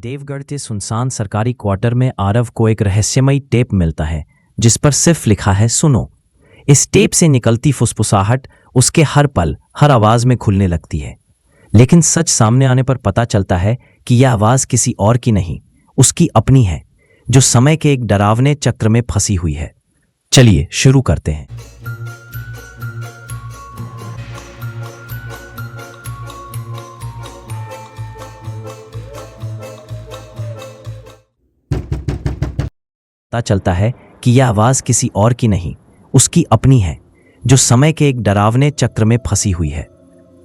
देवगढ़ के सुनसान सरकारी क्वार्टर में आरव को एक रहस्यमयी टेप मिलता है जिस पर सिर्फ लिखा है सुनो। इस टेप से निकलती फुसफुसाहट उसके हर पल हर आवाज में खुलने लगती है, लेकिन सच सामने आने पर पता चलता है कि यह आवाज किसी और की नहीं, उसकी अपनी है, जो समय के एक डरावने चक्र में फंसी हुई है। चलिए शुरू करते हैं। पता चलता है कि यह आवाज किसी और की नहीं, उसकी अपनी है, जो समय के एक डरावने चक्र में फंसी हुई है।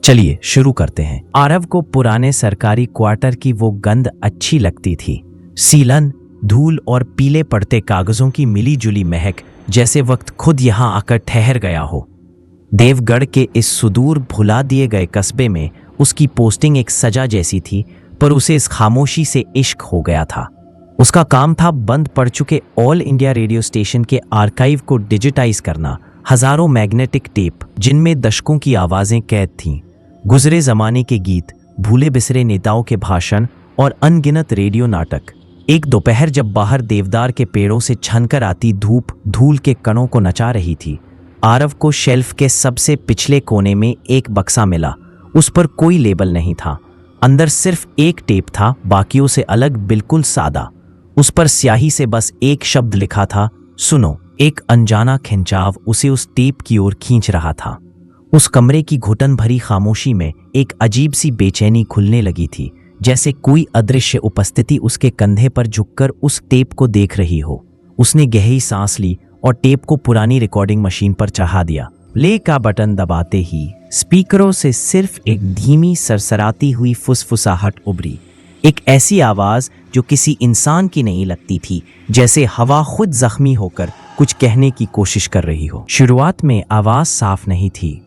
चलिए शुरू करते हैं। आरव को पुराने सरकारी क्वार्टर की वो गंध अच्छी लगती थी। सीलन, धूल और पीले पड़ते कागजों की मिली जुली महक, जैसे वक्त खुद यहां आकर ठहर गया हो। देवगढ़ के इस सुदूर भुला दिए गए कस्बे में उसकी पोस्टिंग एक सजा जैसी थी, पर उसे इस खामोशी से इश्क हो गया था। उसका काम था बंद पड़ चुके ऑल इंडिया रेडियो स्टेशन के आर्काइव को डिजिटाइज करना। हजारों मैग्नेटिक टेप जिनमें दशकों की आवाजें कैद थीं, गुजरे जमाने के गीत, भूले बिसरे नेताओं के भाषण और अनगिनत रेडियो नाटक। एक दोपहर जब बाहर देवदार के पेड़ों से छनकर आती धूप धूल के कणों को नचा रही थी, आरव को शेल्फ के सबसे पिछले कोने में एक बक्सा मिला। उस पर कोई लेबल नहीं था, अंदर सिर्फ एक टेप था, बाकियों से अलग, बिल्कुल सादा। उस पर स्याही से बस एक शब्द लिखा था, सुनो। एक अनजाना खिंचाव उसे उस टेप की ओर खींच रहा था। उस कमरे की घुटन भरी खामोशी में एक अजीब सी बेचैनी खुलने लगी थी, जैसे कोई अदृश्य उपस्थिति उसके कंधे पर झुककर उस टेप को देख रही हो। उसने गहरी सांस ली और टेप को पुरानी रिकॉर्डिंग मशीन पर चढ़ा दिया। प्ले का बटन दबाते ही स्पीकरों से सिर्फ एक धीमी सरसराती हुई फुसफुसाहट उभरी, एक ऐसी आवाज जो किसी इंसान की नहीं लगती थी, जैसे हवा खुद जख्मी होकर कुछ कहने की कोशिश कर रही हो। शुरुआत में आवाज साफ नहीं थी,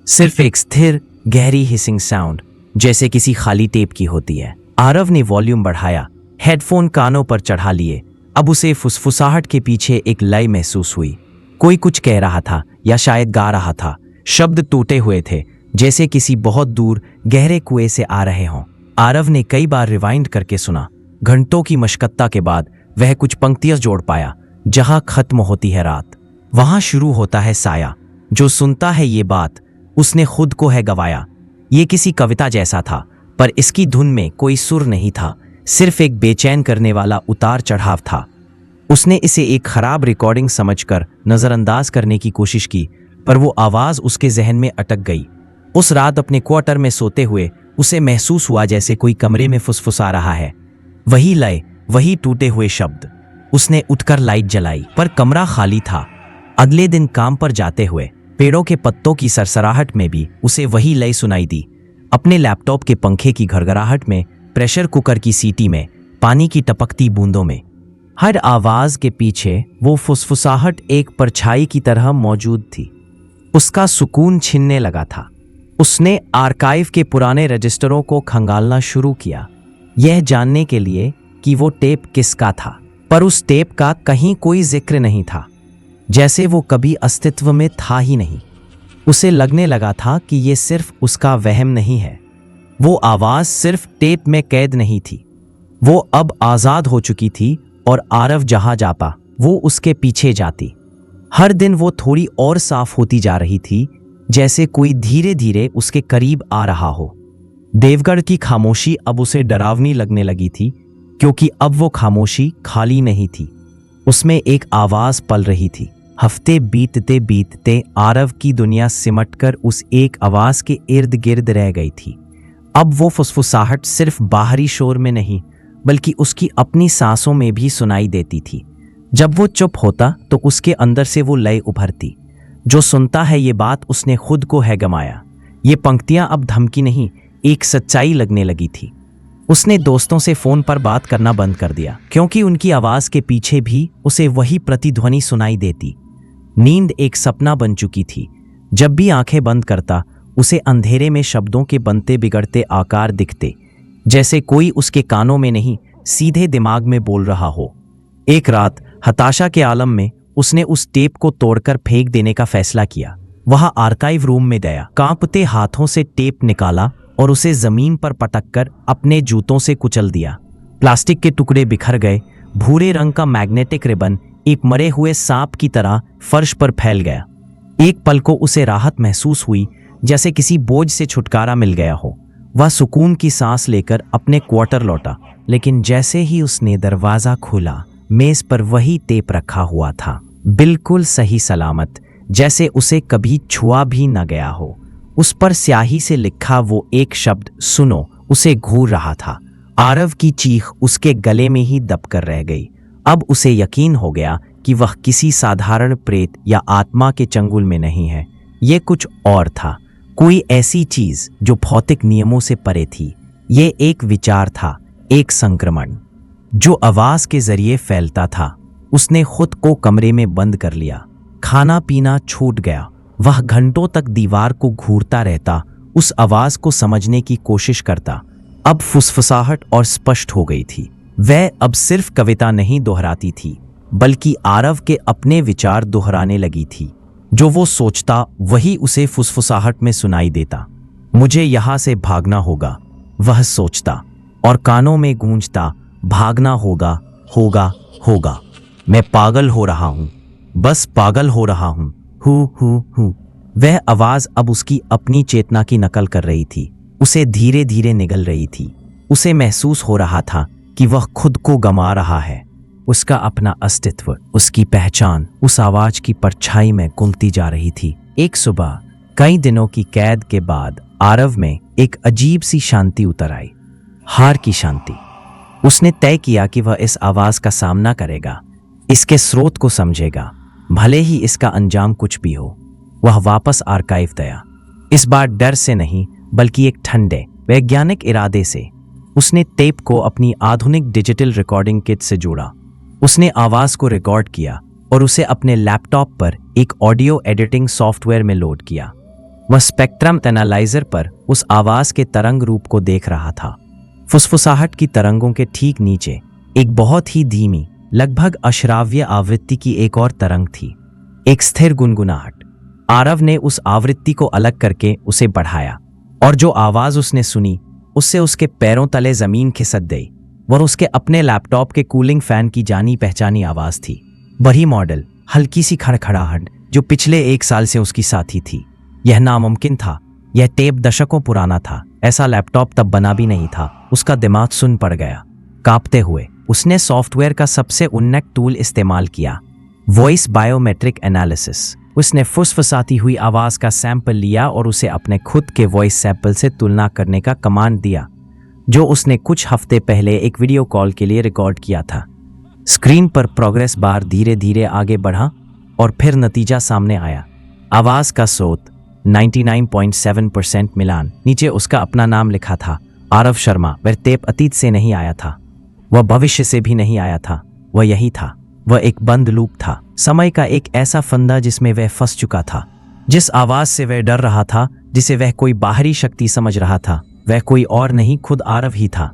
सिर्फ एक स्थिर गहरी हिसिंग साउंड, जैसे किसी खाली टेप की होती है। आरव ने वॉल्यूम बढ़ाया, हेडफोन कानों पर चढ़ा लिए। अब उसे फुसफुसाहट के पीछे एक लय महसूस हुई। कोई कुछ कह रहा था या शायद गा रहा था। शब्द टूटे हुए थे, जैसे किसी बहुत दूर गहरे कुएं से आ रहे हों। आरव ने कई बार रिवाइंड करके सुना। घंटों की मशक्कत के बाद वह कुछ पंक्तियां जोड़ पाया। जहां खत्म होती है रात, वहां शुरू होता है साया। जो सुनता है ये बात, उसने खुद को है गवाया। ये किसी कविता जैसा था, पर इसकी धुन में कोई सुर नहीं था, सिर्फ एक बेचैन करने वाला उतार चढ़ाव था। उसने इसे एक खराब रिकॉर्डिंग समझकर नजरअंदाज करने की कोशिश की, पर वो आवाज उसके जहन में अटक गई। उस रात अपने क्वार्टर में सोते हुए उसे महसूस हुआ जैसे कोई कमरे में फुसफुसा रहा है। वही लय, वही टूटे हुए शब्द। उसने उठकर लाइट जलाई, पर कमरा खाली था। अगले दिन काम पर जाते हुए पेड़ों के पत्तों की सरसराहट में भी उसे वही लय सुनाई दी। अपने लैपटॉप के पंखे की घड़घड़ाहट में, प्रेशर कुकर की सीटी में, पानी की टपकती बूंदों में। हर आवाज के पीछे वो फुसफुसाहट एक परछाई की तरह मौजूद थी। उसका सुकून छिनने लगा था। उसने आर्काइव के पुराने रजिस्टरों को खंगालना शुरू किया, यह जानने के लिए कि वो टेप किसका था। पर उस टेप का कहीं कोई जिक्र नहीं था, जैसे वो कभी अस्तित्व में था ही नहीं। उसे लगने लगा था कि ये सिर्फ उसका वहम नहीं है। वो आवाज सिर्फ टेप में कैद नहीं थी, वो अब आजाद हो चुकी थी, और आरव जहां जाता वो उसके पीछे जाती। हर दिन वो थोड़ी और साफ होती जा रही थी, जैसे कोई धीरे धीरे उसके करीब आ रहा हो। देवगढ़ की खामोशी अब उसे डरावनी लगने लगी थी, क्योंकि अब वो खामोशी खाली नहीं थी, उसमें एक आवाज पल रही थी। हफ्ते बीतते बीतते आरव की दुनिया सिमटकर उस एक आवाज के इर्द गिर्द रह गई थी। अब वो फुसफुसाहट सिर्फ बाहरी शोर में नहीं, बल्कि उसकी अपनी सांसों में भी सुनाई देती थी। जब वो चुप होता तो उसके अंदर से वो लय उभरती। जो सुनता है ये बात, उसने खुद को है गमाया। ये पंक्तियां अब धमकी नहीं, एक सच्चाई लगने लगी थी। उसने दोस्तों से फोन पर बात करना बंद कर दिया, क्योंकि उनकी आवाज के पीछे भी उसे वही प्रतिध्वनि सुनाई देती। नींद एक सपना बन चुकी थी। जब भी आंखें बंद करता, उसे अंधेरे में शब्दों के बनते बिगड़ते आकार दिखते, जैसे कोई उसके कानों में नहीं, सीधे दिमाग में बोल रहा हो। एक रात हताशा के आलम में उसने उस टेप को तोड़कर फेंक देने का फैसला किया। वह आर्काइव रूम में गया, कांपते हाथों से टेप निकाला और उसे जमीन पर पटककर अपने जूतों से कुचल दिया। प्लास्टिक के टुकड़े बिखर गए। भूरे रंग का मैग्नेटिक रिबन एक मरे हुए सांप की तरह फर्श पर फैल गया। एक पल को उसे राहत महसूस हुई, जैसे किसी बोझ से छुटकारा मिल गया हो। वह सुकून की सांस लेकर अपने क्वार्टर लौटा, लेकिन जैसे ही उसने दरवाजा खोला, मेज पर वही टेप रखा हुआ था, बिल्कुल सही सलामत, जैसे उसे कभी छुआ भी न गया हो। उस पर स्याही से लिखा वो एक शब्द सुनो उसे घूर रहा था। आरव की चीख उसके गले में ही दबकर रह गई। अब उसे यकीन हो गया कि वह किसी साधारण प्रेत या आत्मा के चंगुल में नहीं है। ये कुछ और था, कोई ऐसी चीज जो भौतिक नियमों से परे थी। ये एक विचार था, एक संक्रमण जो आवाज के जरिए फैलता था। उसने खुद को कमरे में बंद कर लिया। खाना पीना छूट गया। वह घंटों तक दीवार को घूरता रहता, उस आवाज को समझने की कोशिश करता। अब फुसफुसाहट और स्पष्ट हो गई थी। वह अब सिर्फ कविता नहीं दोहराती थी, बल्कि आरव के अपने विचार दोहराने लगी थी। जो वो सोचता वही उसे फुसफुसाहट में सुनाई देता। मुझे यहां से भागना होगा, वह सोचता, और कानों में गूंजता, भागना होगा, होगा, होगा। मैं पागल हो रहा हूं, बस पागल हो रहा हूं। हु। वह आवाज अब उसकी अपनी चेतना की नकल कर रही थी, उसे धीरे धीरे निगल रही थी। उसे महसूस हो रहा था कि वह खुद को गंवा रहा है। उसका अपना अस्तित्व, उसकी पहचान उस आवाज की परछाई में गुमती जा रही थी। एक सुबह कई दिनों की कैद के बाद आरव में एक अजीब सी शांति उतर आई, हार की शांति। उसने तय किया कि वह इस आवाज का सामना करेगा, इसके स्रोत को समझेगा, भले ही इसका अंजाम कुछ भी हो। वह वापस आर्काइव गया, इस बार डर से नहीं, बल्कि एक ठंडे वैज्ञानिक इरादे से। उसने टेप को अपनी आधुनिक डिजिटल रिकॉर्डिंग किट से जोड़ा। उसने आवाज को रिकॉर्ड किया और उसे अपने लैपटॉप पर एक ऑडियो एडिटिंग सॉफ्टवेयर में लोड किया। वह स्पेक्ट्रम एनालाइजर पर उस आवाज के तरंग रूप को देख रहा था। फुसफुसाहट की तरंगों के ठीक नीचे एक बहुत ही धीमी, लगभग अश्राव्य आवृत्ति की एक और तरंग थी, एक स्थिर गुनगुनाहट। आरव ने उस आवृत्ति को अलग करके उसे बढ़ाया, और जो आवाज उसने सुनी उससे उसके पैरों तले जमीन खिसक गई। वह उसके अपने लैपटॉप के कूलिंग फैन की जानी पहचानी आवाज थी। बड़ी मॉडल, हल्की सी खड़खड़ाहट जो पिछले 1 साल से उसकी साथी थी। यह नामुमकिन था, यह टेप दशकों पुराना था। ऐसा लैपटॉप तब बना भी नहीं था। उसका दिमाग सुन पड़ गया। कांपते हुए उसने सॉफ्टवेयर का सबसे उन्नत टूल इस्तेमाल किया, वॉइस बायोमेट्रिक एनालिसिस। उसने फुसफुसाती हुई आवाज का सैंपल लिया और उसे अपने खुद के वॉइस सैंपल से तुलना करने का कमांड दिया, जो उसने कुछ हफ्ते पहले एक वीडियो कॉल के लिए रिकॉर्ड किया था। स्क्रीन पर प्रोग्रेस बार धीरे धीरे आगे बढ़ा और फिर नतीजा सामने आया। आवाज का स्रोत 99.7% मिलान। नीचे उसका अपना नाम लिखा था, आरव शर्मा। वह टेप अतीत से नहीं आया था, वह भविष्य से भी नहीं आया था, वह यही था। वह एक बंद लूप था, समय का एक ऐसा फंदा जिसमें वह फंस चुका था। जिस आवाज से वह डर रहा था, जिसे वह कोई बाहरी शक्ति समझ रहा था, वह कोई और नहीं, खुद आरव ही था।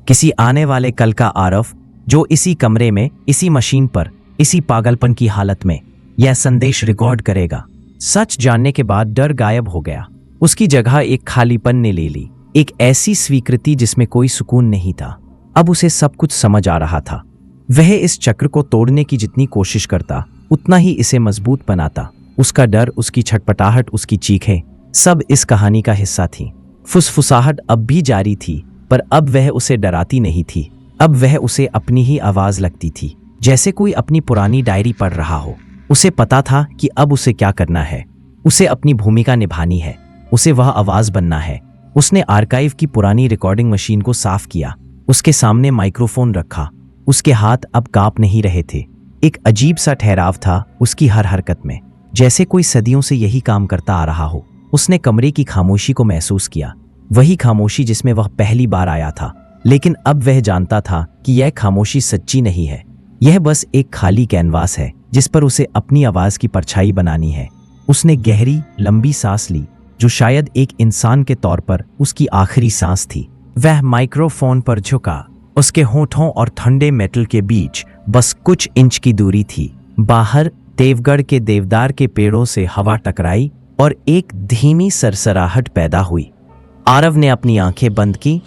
किसी आने वाले कल का आरव, जो इसी कमरे में, इसी मशीन पर, इसी पागलपन की हालत में यह संदेश रिकॉर्ड करेगा। सच जानने के बाद डर गायब हो गया। उसकी जगह एक खालीपन ने ले ली, एक ऐसी स्वीकृति जिसमें कोई सुकून नहीं था। अब उसे सब कुछ समझ आ रहा था। वह इस चक्र को तोड़ने की जितनी कोशिश करता, उतना ही इसे मजबूत बनाता। उसका डर, उसकी छटपटाहट, उसकी चीखें, सब इस कहानी का हिस्सा थी। फुसफुसाहट अब भी जारी थी, पर अब वह उसे डराती नहीं थी। अब वह उसे अपनी ही आवाज लगती थी, जैसे कोई अपनी पुरानी डायरी पढ़ रहा हो। उसे पता था कि अब उसे क्या करना है। उसे अपनी भूमिका निभानी है, उसे वह आवाज बनना है। उसने आर्काइव की पुरानी रिकॉर्डिंग मशीन को साफ किया, उसके सामने माइक्रोफोन रखा। उसके हाथ अब कांप नहीं रहे थे। एक अजीब सा ठहराव था उसकी हर हरकत में, जैसे कोई सदियों से यही काम करता आ रहा हो। उसने कमरे की खामोशी को महसूस किया, वही खामोशी जिसमें वह पहली बार आया था। लेकिन अब वह जानता था कि यह खामोशी सच्ची नहीं है, यह बस एक खाली कैनवास है जिस पर उसे अपनी आवाज की परछाई बनानी है। उसने गहरी लंबी सांस ली, जो शायद एक इंसान के तौर पर उसकी आखिरी सांस थी। वह माइक्रोफोन पर झुका। उसके होठों और ठंडे मेटल के बीच बस कुछ इंच की दूरी थी। बाहर देवगढ़ के देवदार के पेड़ों से हवा टकराई और एक धीमी सरसराहट पैदा हुई। आरव ने अपनी आंखें बंद की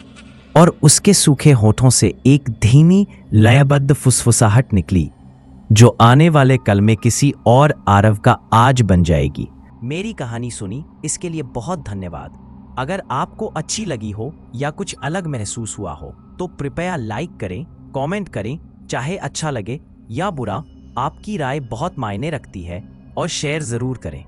और उसके सूखे होठों से एक धीमी लयबद्ध फुसफुसाहट निकली, जो आने वाले कल में किसी और आरव का आज बन जाएगी। मेरी कहानी सुनी इसके लिए बहुत धन्यवाद। अगर आपको अच्छी लगी हो या कुछ अलग महसूस हुआ हो तो कृपया लाइक करें, कमेंट करें, चाहे अच्छा लगे या बुरा, आपकी राय बहुत मायने रखती है, और शेयर जरूर करें।